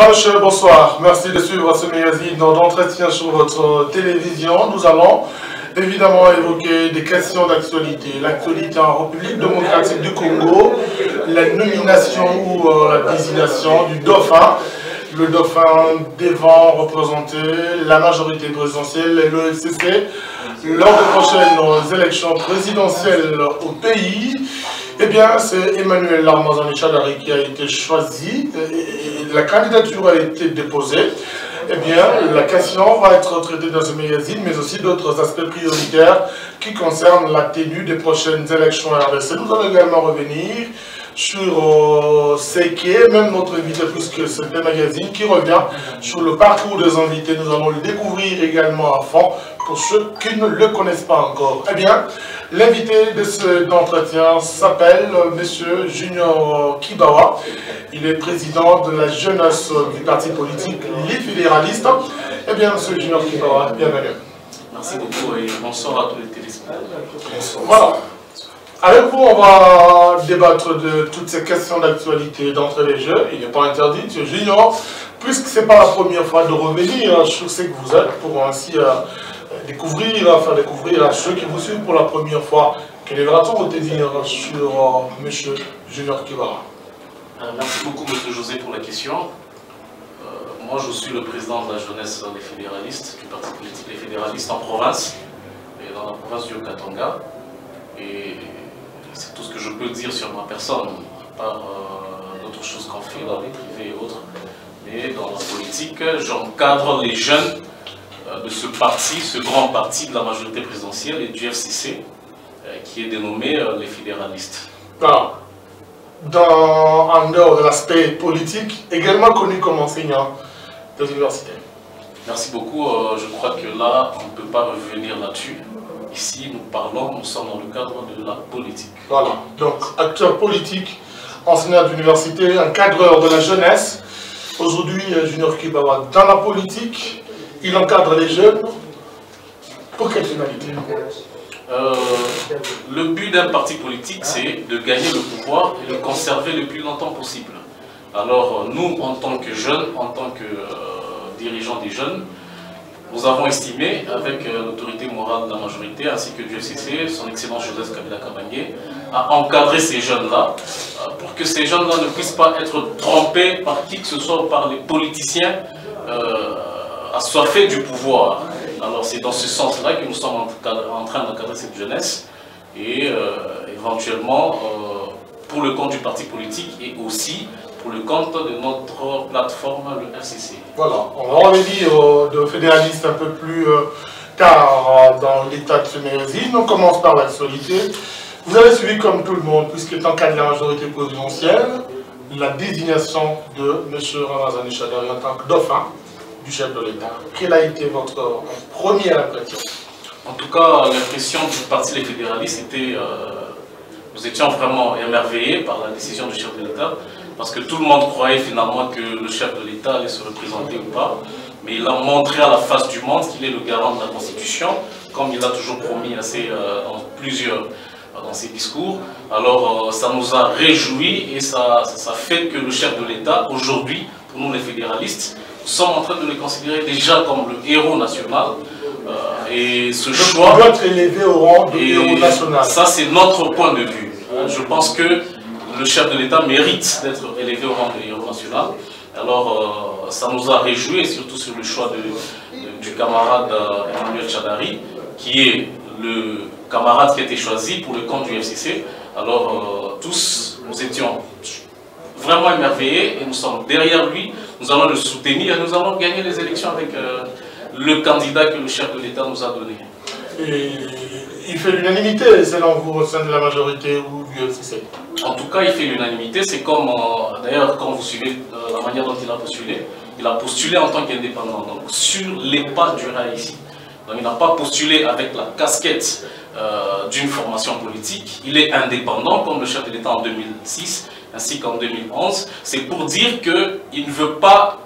Dimanche, bonsoir. Merci de suivre ce magazine d'entretien sur votre télévision. Nous allons évidemment évoquer des questions d'actualité. L'actualité en République démocratique du Congo, la nomination ou la désignation du dauphin. Le dauphin devant représenter la majorité présidentielle et le FCC lors des prochaines élections présidentielles au pays. Eh bien, c'est Emmanuel Lamazani Chadari qui a été choisi et la candidature a été déposée. Eh bien, la question va être traitée dans ce magazine, mais aussi d'autres aspects prioritaires qui concernent la tenue des prochaines élections RDC. Nous allons également revenir sur ce qui est même notre invité, puisque c'est un magazine qui revient sur le parcours des invités. Nous allons le découvrir également à fond pour ceux qui ne le connaissent pas encore. Eh bien, l'invité de cet entretien s'appelle M. Junior Kibawa. Il est président de la jeunesse du parti politique Les Fédéralistes. Eh bien, M. Junior Kibawa, bienvenue. Merci beaucoup et bonsoir à tous les téléspectateurs. Voilà. Avec vous, on va débattre de toutes ces questions d'actualité d'entrée les jeux. Il n'est pas interdit, M. Junior, puisque ce n'est pas la première fois de revenir sur ce que vous êtes, pour ainsi faire découvrir à ceux qui vous suivent pour la première fois. Quel est le retour de dire sur M. Junior Kibawa? Merci beaucoup, M. José, pour la question. Moi, je suis le président de la jeunesse des fédéralistes, du parti politique Les Fédéralistes en province, et dans la province du Haut-Katanga. Et c'est tout ce que je peux dire sur ma personne, à part d'autres choses qu'on fait dans les privés et autres. Mais dans la politique, j'encadre les jeunes de ce parti, ce grand parti de la majorité présidentielle et du FCC, qui est dénommé les Fédéralistes. Alors, en dehors de l'aspect politique, également connu comme enseignant des universités. Merci beaucoup. Je crois que là, on ne peut pas revenir là-dessus. Ici, nous sommes dans le cadre de la politique. Voilà, donc acteur politique, enseignant d'université, encadreur de la jeunesse. Aujourd'hui, Junior Kibawa, dans la politique, il encadre les jeunes. Pour quelle finalité? Le but d'un parti politique, c'est de gagner le pouvoir et le conserver le plus longtemps possible. Alors, nous, en tant que jeunes, en tant que dirigeants des jeunes, nous avons estimé, avec l'autorité morale de la majorité, ainsi que du FCC, son excellence Joseph Kabila Kabange, à encadrer ces jeunes-là, pour que ces jeunes-là ne puissent pas être trompés par qui que ce soit, par les politiciens assoiffés du pouvoir. Alors c'est dans ce sens-là que nous sommes en train d'encadrer cette jeunesse, et éventuellement, pour le compte du parti politique, et aussi pour le compte de notre plateforme, le FCC. Voilà, on va revenir de fédéralistes un peu plus tard dans l'état de ce magazine. On commence par l'actualité. Vous avez suivi comme tout le monde, puisqu'étant cas de la majorité présidentielle, la désignation de M. Ramazani Chadari en tant que dauphin du chef de l'État. Quelle a été votre première impression? En tout cas, l'impression du parti Les Fédéralistes était... nous étions vraiment émerveillés par la décision du chef de l'État, parce que tout le monde croyait finalement que le chef de l'État allait se représenter ou pas, mais il a montré à la face du monde qu'il est le garant de la Constitution, comme il a toujours promis dans ses discours. Alors ça nous a réjouis et ça fait que le chef de l'État, aujourd'hui, pour nous les fédéralistes, nous sommes en train de le considérer déjà comme le héros national. Et ce choix doit être élevé au rang de héros national. Ça, c'est notre point de vue. Je pense que le chef de l'État mérite d'être élevé au rang de héros national. Alors, ça nous a réjouis, et surtout sur le choix du camarade Emmanuel Chadari, qui est le camarade qui a été choisi pour le compte du FCC. Alors, tous, nous étions vraiment émerveillés et nous sommes derrière lui. Nous allons le soutenir et nous allons gagner les élections avec le candidat que le chef de l'État nous a donné. Et il fait l'unanimité, selon vous, au sein de la majorité ou du FCC? En tout cas, il fait l'unanimité. C'est comme, d'ailleurs, quand vous suivez la manière dont il a postulé en tant qu'indépendant, donc sur les pas du rail ici. Donc il n'a pas postulé avec la casquette d'une formation politique. Il est indépendant, comme le chef de l'État en 2006, ainsi qu'en 2011. C'est pour dire qu'il ne veut pas,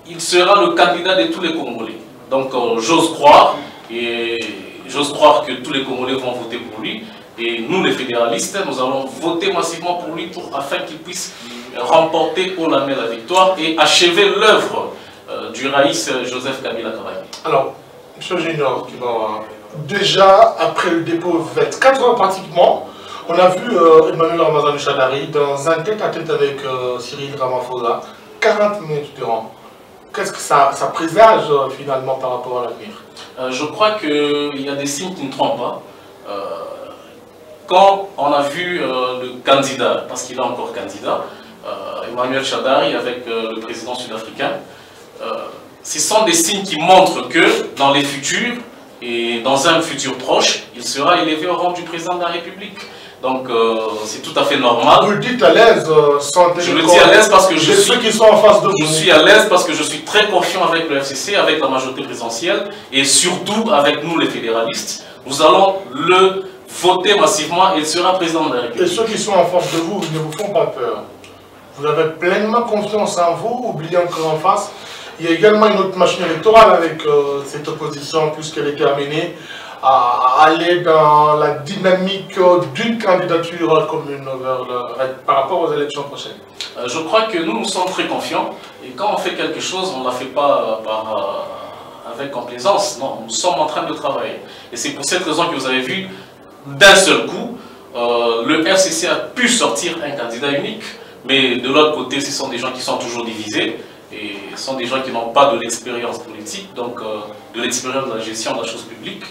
il sera le candidat de tous les Congolais. Donc j'ose croire que tous les Congolais vont voter pour lui, Et nous, les fédéralistes, nous allons voter massivement pour lui afin qu'il puisse remporter haut la main la victoire et achever l'œuvre du Raïs Joseph Kabila Kabange. Alors, M. Junior, déjà après le dépôt 24 heures pratiquement, on a vu Emmanuel Ramazani Shadari dans un tête-à-tête avec Cyril Ramaphosa, 40 minutes durant. Qu'est-ce que ça présage finalement par rapport à l'avenir? Je crois qu'il y a des signes qui ne trompent pas. Quand on a vu le candidat, parce qu'il est encore candidat, Emmanuel Shadari avec le président sud-africain, ce sont des signes qui montrent que dans les futurs, et dans un futur proche, il sera élevé au rang du président de la République. Donc c'est tout à fait normal. Vous le dites à l'aise sans Je le dis à l'aise parce que je suis, ceux qui sont en face de vous. Je suis à l'aise parce que je suis très confiant avec le FCC, avec la majorité présidentielle et surtout avec nous les fédéralistes. Nous allons le voter massivement et il sera président de la République. Et ceux qui sont en face de vous, ils ne vous font pas peur. Vous avez pleinement confiance en vous, oubliant qu'en face, il y a également une autre machine électorale avec cette opposition, puisqu'elle est terminée, à aller dans la dynamique d'une candidature commune par rapport aux élections prochaines. Je crois que nous sommes très confiants et quand on fait quelque chose, on ne la fait pas avec complaisance. Non, nous sommes en train de travailler. Et c'est pour cette raison que vous avez vu, d'un seul coup, le RCC a pu sortir un candidat unique. Mais de l'autre côté, ce sont des gens qui sont toujours divisés et ce sont des gens qui n'ont pas de l'expérience politique, donc de l'expérience de la gestion de la chose publique.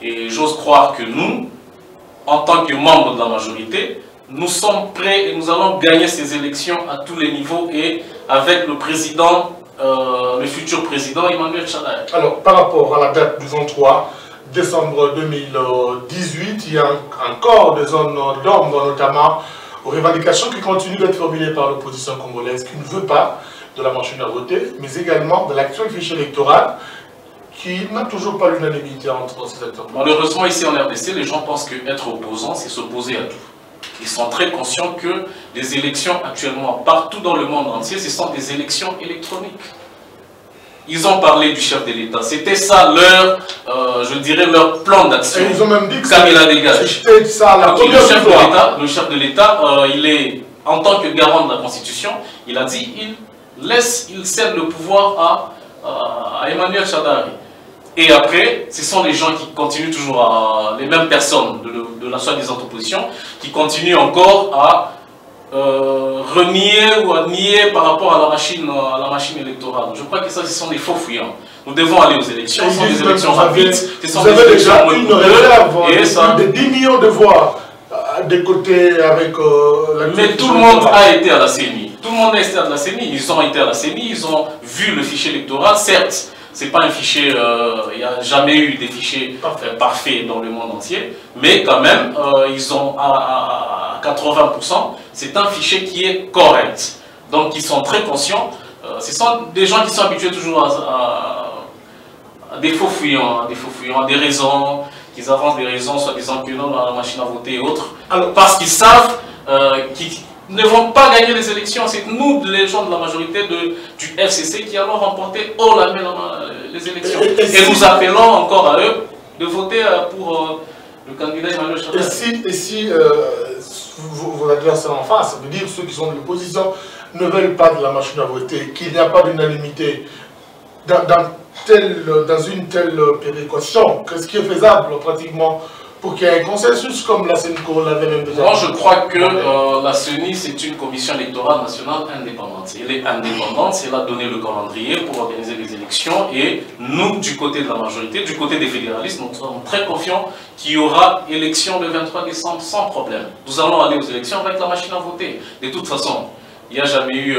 Et j'ose croire que nous, en tant que membres de la majorité, nous sommes prêts et nous allons gagner ces élections à tous les niveaux et avec le président, le futur président Emmanuel Shadari. Alors, par rapport à la date du 23 décembre 2018, il y a encore des zones d'ombre, notamment aux revendications qui continuent d'être formulées par l'opposition congolaise qui ne veut pas de la machine à voter, mais également de l'actuel fichier électoral qui n'a toujours pas l'unanimité entre ces acteurs. Malheureusement, ici en RDC, les gens pensent qu'être opposant, c'est s'opposer à tout. Ils sont très conscients que les élections actuellement, partout dans le monde entier, ce sont des élections électroniques. Ils ont parlé du chef de l'État. C'était ça leur, je dirais, leur plan d'action. Et ils ont même dit que c'était ça la première fois. Le chef de l'État, il est, en tant que garant de la Constitution, il a dit il cède le pouvoir à Emmanuel Shadari. Et après, ce sont les gens qui continuent toujours les mêmes personnes de la soi-disant opposition, qui continuent encore à renier ou à nier par rapport à la machine électorale. Je crois que ça, ce sont des faux fuyants. Nous devons aller aux élections, ce sont des élections rapides, ce sont des élections une réserve de 10 millions de voix des côtés avec mais tout le monde a été à la CENI. Tout le monde a été à la CENI. Ils ont été à la CENI, ils ont vu le fichier électoral, certes. Ce n'est pas un fichier, il n'y a jamais eu des fichiers parfaits dans le monde entier, mais quand même, ils ont à 80%, c'est un fichier qui est correct. Donc ils sont très conscients, ce sont des gens qui sont habitués toujours à des faux fuyants, à des raisons, qu'ils avancent des raisons, soit disant que non, la machine à voter et autres, parce qu'ils savent qu'ils ne vont pas gagner les élections. C'est nous, les gens de la majorité du FCC, qui allons remporter haut la main les élections. Et nous appelons encore à eux de voter pour le candidat Emmanuel Shadari. Et si vos adversaires en face, ça veut dire ceux qui sont de l'opposition, ne veulent pas de la machine à voter, qu'il n'y a pas d'unanimité dans une telle péréquation, qu'est-ce qui est faisable pratiquement pour qu'il y ait un consensus comme la CENCO l'avait même déjà? Moi, je crois que la CENI, c'est une commission électorale nationale indépendante. Elle est indépendante, elle a donné le calendrier pour organiser les élections. Et nous, du côté de la majorité, du côté des fédéralistes, nous sommes très confiants qu'il y aura élection le 23 décembre sans problème. Nous allons aller aux élections avec la machine à voter. De toute façon, il n'y a jamais eu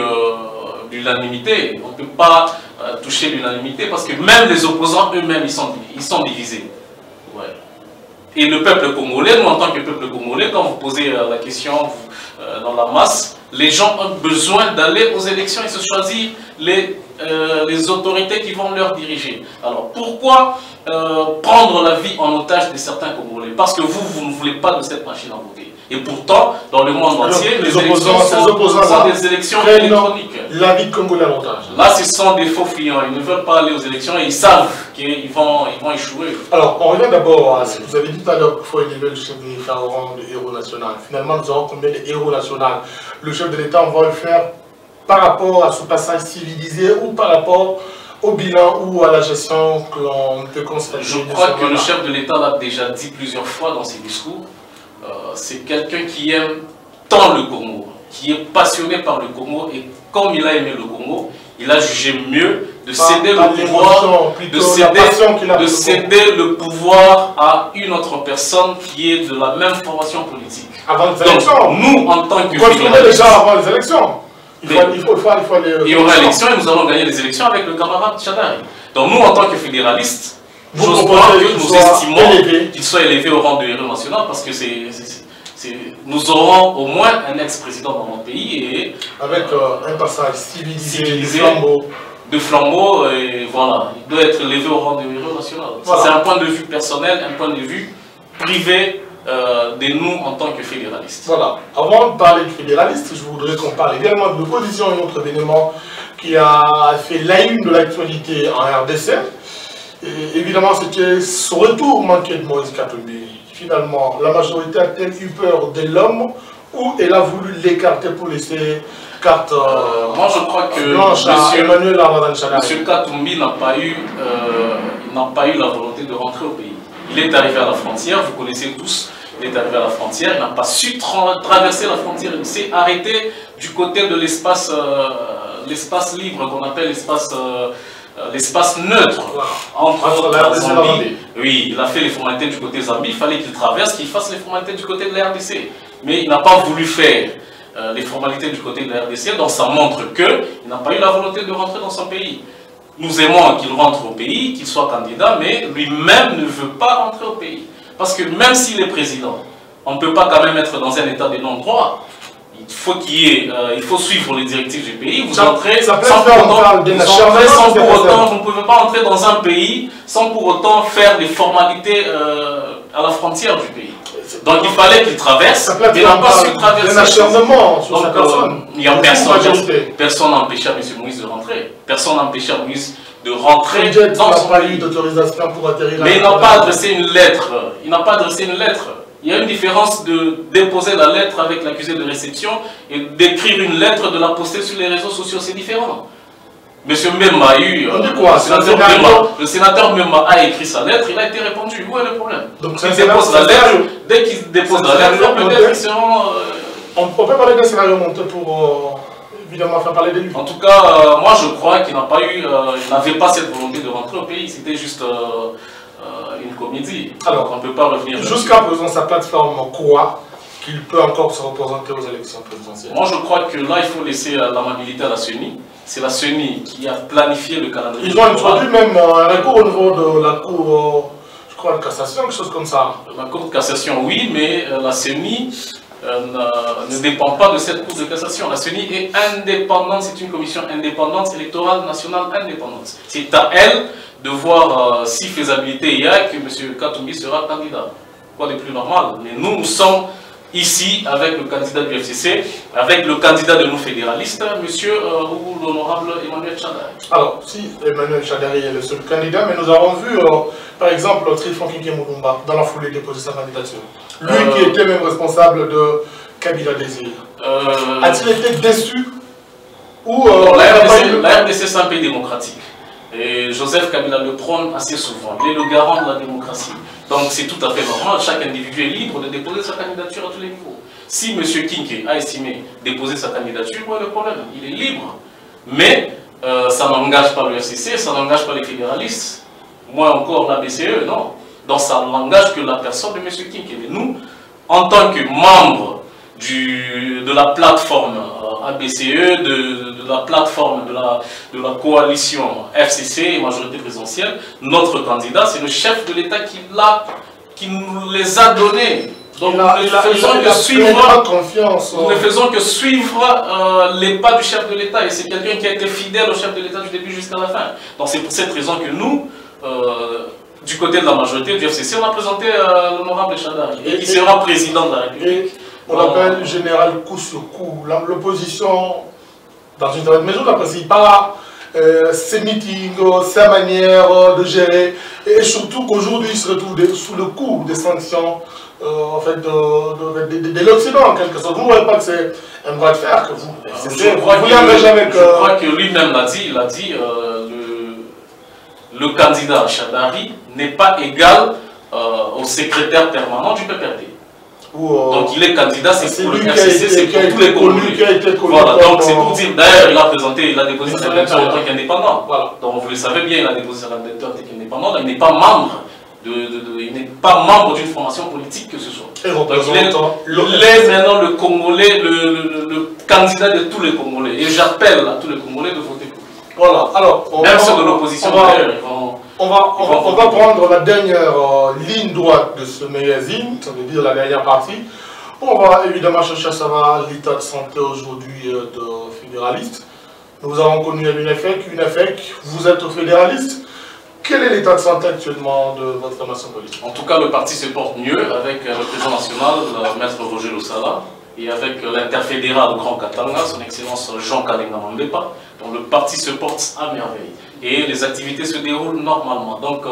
l'unanimité. On ne peut pas toucher l'unanimité parce que même les opposants eux-mêmes, ils sont divisés. Ouais. Et le peuple congolais, nous en tant que peuple congolais, quand vous posez la question dans la masse, les gens ont besoin d'aller aux élections et se choisir les autorités qui vont leur diriger. Alors pourquoi prendre la vie en otage de certains Congolais? Parce que vous ne voulez pas de cette machine à voter. Et pourtant, dans le monde entier, les opposants sont des élections électroniques. La vie de Congo l'avantage. Là, ce sont des faux clients. Ils ne veulent pas aller aux élections et ils savent qu'ils vont échouer. Alors, on revient d'abord à ce que vous avez dit tout à l'heure qu'il faut élever le chef de l'État au rang de héros national. Finalement, nous avons combien de héros nationaux? Le chef de l'État, on va le faire par rapport à ce passage civilisé ou par rapport au bilan ou à la gestion que l'on peut constater. Je crois que le chef de l'État l'a déjà dit plusieurs fois dans ses discours. C'est quelqu'un qui aime tant le Congo, qui est passionné par le Congo, et comme il a aimé le Congo, il a jugé mieux de céder le pouvoir, de céder le pouvoir à une autre personne qui est de la même formation politique. Avant les élections. Donc, nous, en tant que fédéralistes, déjà avant les élections. Il y aura élection et nous allons gagner les élections avec le camarade Chadari. Donc nous, en tant que fédéralistes, j'ose croire que nous estimons qu'il soit élevé au rang de héros national parce que nous aurons au moins un ex-président dans notre pays et avec un passage civilisé de flambeau, et voilà, il doit être élevé au rang de héros national. Voilà. C'est un point de vue personnel, un point de vue privé de nous en tant que fédéralistes. Voilà. Avant de parler de fédéralistes, je voudrais qu'on parle également de l'opposition, un autre événement qui a fait la une de l'actualité en RDC. Et évidemment, c'était ce retour manqué de Moïse Katumbi. Finalement, la majorité a-t-elle eu peur de l'homme ou elle a voulu l'écarter pour laisser carte moi, je crois que M. Katumbi n'a pas eu la volonté de rentrer au pays. Il est arrivé à la frontière, vous connaissez tous, il est arrivé à la frontière, il n'a pas su traverser la frontière, il s'est arrêté du côté de l'espace libre qu'on appelle l'espace neutre entre la Zambie. Oui, il a fait les formalités du côté Zambie, il fallait qu'il traverse, qu'il fasse les formalités du côté de la RDC. Mais il n'a pas voulu faire les formalités du côté de la RDC, donc ça montre qu'il n'a pas eu la volonté de rentrer dans son pays. Nous aimons qu'il rentre au pays, qu'il soit candidat, mais lui-même ne veut pas rentrer au pays. Parce que même s'il est président, on ne peut pas quand même être dans un état de non-droit. Il faut suivre les directives du pays. Vous entrez sans pour autant, vous ne pouvez pas entrer dans un pays sans pour autant faire des formalités à la frontière du pays. Donc il fallait qu'il traverse, mais il n'a pas su traverser. Il n'y a personne n'a empêché à M. Moïse de rentrer. Personne n'a empêché à Moïse de rentrer dans son pays. Mais il n'a pas adressé une lettre. Il n'a pas adressé une lettre. Il y a une différence de déposer la lettre avec l'accusé de réception et d'écrire une lettre, de la poster sur les réseaux sociaux, c'est différent. Monsieur Mbemba a eu, le sénateur Mbemba a écrit sa lettre, il a été répondu. Où est le problème? Donc il dépose la lettre, dès qu'il dépose la lettre, peut-être qu'ils seront... On peut parler d'un scénario monté pour évidemment faire parler de lui. En tout cas, moi je crois qu'il n'a pas eu, il n'avait pas cette volonté de rentrer au pays, c'était juste une comédie. Alors, on ne peut pas revenir. Jusqu'à présent, sa plateforme croit qu'il peut encore se représenter aux élections présidentielles. Moi je crois que là il faut laisser l'amabilité à la CENI. C'est la CENI qui a planifié le calendrier. Ils ont introduit même un recours au niveau de la Cour, je crois, de cassation, quelque chose comme ça. La Cour de cassation, oui, mais la CENI ne dépend pas de cette Cour de cassation. La CENI est indépendante, c'est une commission indépendante, électorale nationale indépendante. C'est à elle de voir si faisabilité il y a que M. Katumbi sera candidat. Quoi de plus normal? Mais nous sommes ici avec le candidat du FCC, avec le candidat de nos fédéralistes, ou l'honorable Emmanuel Chadari. Alors, si Emmanuel Chadari est le seul candidat, mais nous avons vu, par exemple, Trilfon Kiki Moulumba, dans la foulée, déposer sa candidature. Lui qui était même responsable de Kabila Désir. A-t-il été déçu ou la RDC, c'est un pays démocratique. Et Joseph Kabila le prône assez souvent. Il est le garant de la démocratie. Donc c'est tout à fait normal. Chaque individu est libre de déposer sa candidature à tous les niveaux. Si M. Kinké a estimé déposer sa candidature, quoi le problème? Il est libre. Mais ça n'engage pas le FCC, ça n'engage pas les fédéralistes. Moins encore la BCE, non. Donc ça n'engage que la personne de M. Kinké. Mais nous, en tant que membres de la plateforme ABCE, de la plateforme de la coalition FCC et majorité présidentielle, notre candidat, c'est le chef de l'État qui nous les a donnés. Donc nous ne faisons que suivre les pas du chef de l'État, et c'est quelqu'un qui a été fidèle au chef de l'État du début jusqu'à la fin. Donc c'est pour cette raison que nous, du côté de la majorité du FCC, on a présenté l'honorable Chadari, et qui sera président de la République. On l'appelle général coup sur coup. L'opposition, dans une certaine mesure, n'apprécie pas ses meetings, sa manière de gérer, et surtout qu'aujourd'hui, il se retrouve sous le coup des sanctions en fait, de l'Occident, en quelque sorte. Vous ne voyez pas que c'est un bras de fer que vous... Je crois que lui-même l'a dit, le candidat Chadari n'est pas égal au secrétaire permanent du PPRD. Donc il est candidat, c'est pour le RCC, c'est pour tous les Congolais. Voilà, donc c'est pour dire, d'ailleurs il a déposé sa candidature en tant qu'indépendant. Voilà. Donc vous le savez bien, il a déposé sa candidature en tant qu'indépendant, il n'est pas membre d'une formation politique que ce soit. Donc il est maintenant le Congolais, le candidat de tous les Congolais. Et j'appelle à tous les Congolais de voter pour lui. Voilà, alors... Même ceux de l'opposition, on va prendre la dernière ligne droite de ce magazine, ça veut dire la dernière partie. On va évidemment chercher à savoir l'état de santé aujourd'hui de fédéraliste. Nous avons connu l'UNEFEC, vous êtes fédéraliste. Quel est l'état de santé actuellement de votre formation politique? En tout cas, le parti se porte mieux avec le président national, le maître Roger Losala, et avec l'interfédéral Grand Katanga, son excellence Jean Kalinga Mambepa. Donc le parti se porte à merveille. Et les activités se déroulent normalement. Donc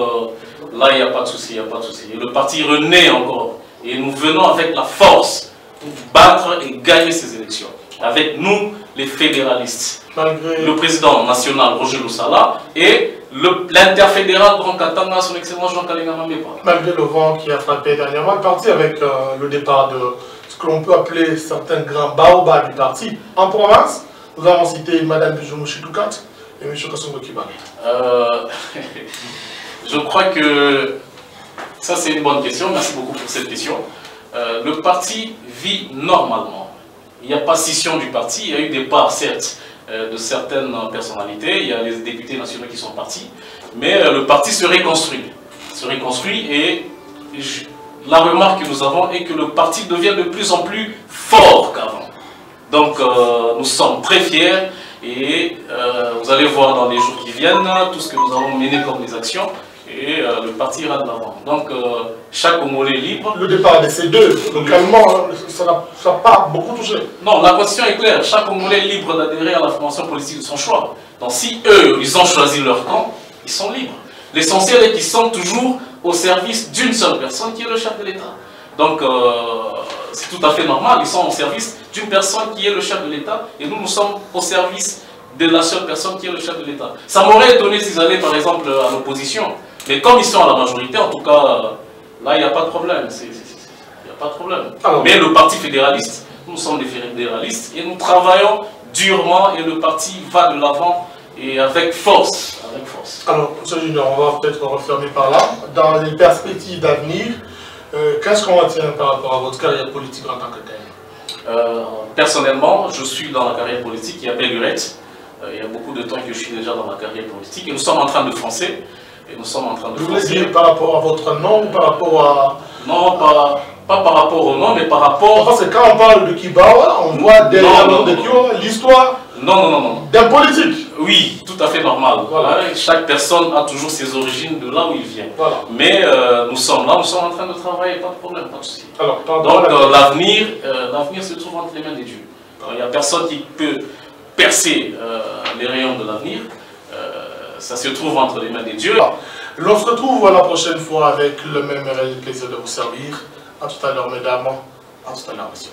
là, il n'y a pas de souci, Et le parti renaît encore. Et nous venons avec la force pour battre et gagner ces élections. Avec nous, les fédéralistes. Le président national Roger Losala et l'interfédéral Grand Katanga, son excellence Jean Kalinga Mambepa. Malgré le vent qui a frappé dernièrement, le parti avec le départ de ce que l'on peut appeler certains grands baobabs du parti. En province, nous avons cité Mme Bijou Chitoukat et M. Kassongo Kibale. Je crois que ça c'est une bonne question, merci beaucoup pour cette question. Le parti vit normalement. Il n'y a pas scission du parti, il y a eu des parts certes de certaines personnalités, il y a les députés nationaux qui sont partis, mais le parti se reconstruit. Et la remarque que nous avons est que le parti devient de plus en plus fort qu'avant. Donc nous sommes très fiers et vous allez voir dans les jours qui viennent tout ce que nous avons mené comme des actions et le parti ira de l'avant. Donc chaque Congolais libre. Le départ de ces deux, localement, ça n'a pas beaucoup touché. Non, la condition est claire. Chaque Congolais est libre d'adhérer à la formation politique de son choix. Donc si eux, ils ont choisi leur camp, ils sont libres. L'essentiel est qu'ils sont toujours au service d'une seule personne qui est le chef de l'État. Donc c'est tout à fait normal, ils sont au service d'une personne qui est le chef de l'État et nous sommes au service de la seule personne qui est le chef de l'État. Ça m'aurait étonné s'ils allaient par exemple à l'opposition, mais comme ils sont à la majorité, en tout cas, là il n'y a pas de problème. Il n'y a pas de problème. Alors, mais le parti fédéraliste, nous sommes des fédéralistes et nous travaillons durement et le parti va de l'avant et avec force. Alors, M. Junior, on va peut-être refermer par là. Dans les perspectives d'avenir, qu'est-ce qu'on retient par rapport à votre carrière politique en tant que tel? Personnellement, je suis dans la carrière politique, il y a belle lurette. Il y a beaucoup de temps que je suis déjà dans la carrière politique et nous sommes en train de foncer. Vous voulez dire par rapport à votre nom ou par rapport à... Non, pas par rapport au nom, mais par rapport... Parce que quand on parle de Kibawa, on voit derrière le nom de Kibawa l'histoire d'un politique. Oui, tout à fait normal. Voilà. Chaque personne a toujours ses origines de là où il vient. Voilà. Mais nous sommes là, nous sommes en train de travailler, pas de problème, pas de souci. Donc l'avenir se trouve entre les mains des dieux. Il n'y a personne qui peut percer les rayons de l'avenir. Ça se trouve entre les mains des dieux. L'on se retrouve la prochaine fois avec le même plaisir de vous servir. À tout à l'heure, mesdames. À tout à l'heure, monsieur.